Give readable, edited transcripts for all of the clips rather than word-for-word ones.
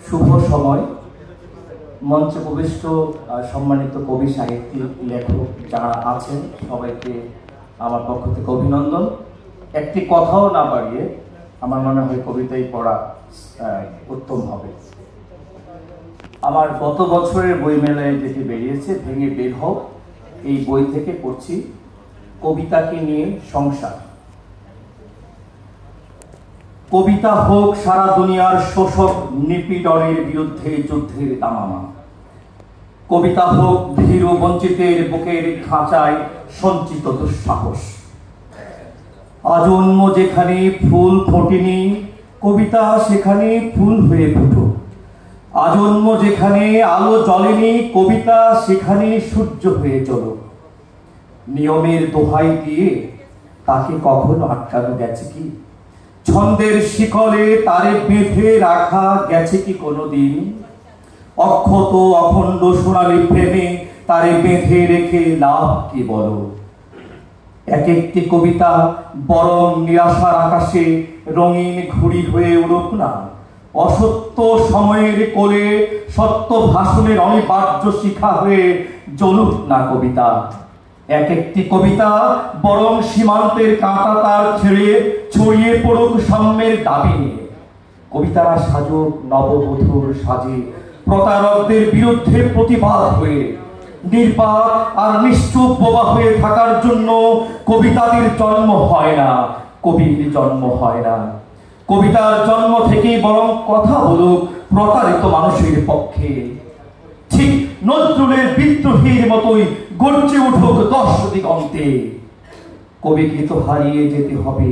শুভ সময়। মঞ্চে উপবিষ্ট সম্মানিত কবি, সাহিত্যিক, লেখক যারা আছেন সবাইকে আমার পক্ষ থেকে অভিনন্দন। একটি কথাও না বাড়িয়ে আমার মনে হয় কবিতাই পড়া উত্তম হবে। আমার গত বছরের বইমেলায় যেটি বেরিয়েছে ভেঙে বের হোক, এই বই থেকে পড়ছি কবিতাকে নিয়ে সংসার। কবিতা হোক সারা দুনিয়ার শোষক নিপীড়নের বিরুদ্ধে যুদ্ধের দামামা। কবিতা হোক ভীরু বঞ্চিতের বুকের খাঁচায় সঞ্চিত দুঃসাহস। আজন্ম যেখানে ফুল ফোটেনি, কবিতা সেখানে ফুল হয়ে ফুটো। আজন্ম যেখানে আলো জ্বলেনি, কবিতা সেখানে সূর্য হয়ে চলো। নিয়মের দোহাই দিয়ে তাকে কখনো আটকানো গেছে কি? ছন্দের শিকলে তারে বেঁধে রাখা গেছে কি কোনোদিন? অক্ষত অখণ্ড সোনালী প্রেমে তারে বেঁধে রেখে লাভ কি বলো? এক একটি কবিতা বরং নিরাশার আকাশে রঙিন ঘুড়ি হয়ে উড়ুক না। অসত্য সময়ের কোলে সত্য ভাষণের অনিবার্য শিখা হয়ে জ্বলুক না কবিতা। এক একটি কবিতা বরং সীমান্তের কাঁটা তার ছেড়ে ছড়িয়ে পড়ুক সাম্যের দাবি নিয়ে। কবিতারা সাজুক নববধূর সাজে প্রতারকদের বিরুদ্ধে প্রতিবাদ হয়ে। নির্বাক আর নিশ্চুপ বোবা হয়ে থাকার জন্য কবিতাদের জন্ম হয় না, কবির জন্ম হয় না। কবিতার জন্ম থেকেই বরং কথা বলুক প্রতারিত মানুষের পক্ষে। ঠিক নজরুলের বিদ্রোহীর মতোই গর্জে উঠুক দশ দিগন্তে। কবিকে তো হারিয়ে যেতে হবে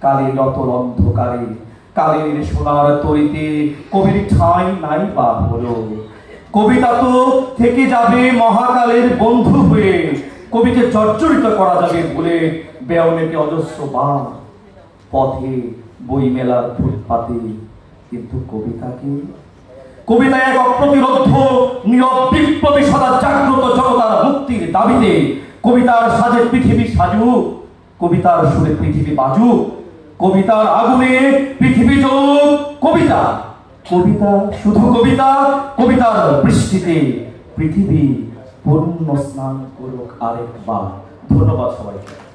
কালের অতল অন্ধকারে। কালের সোনার তরিতে কবির ঠাঁই নাই বা হলো। কবিতা তো থেকে যাবে মহাকালের বন্ধু হয়ে। কবিকে জর্জরিত করা যাবে বলে বেয়নেকে অজস্র বার পথে বইমেলার ফুটপাতে। কিন্তু কবিতাকে, কবিতা এক অপ্রতিরোধ্য নীরব বিপ্লবী সদা জাগ্রত জনতার মুক্তির দাবিতে। কবিতার সাজে পৃথিবী সাজুক, কবিতার সুরে পৃথিবী বাজুক, কবিতার আগুনে পৃথিবী জ্বলুক। কবিতা, কবিতা, শুধু কবিতা। কবিতার বৃষ্টিতে পৃথিবী পূর্ণ স্নান করুক আরেকবার। ধন্যবাদ সবাইকে।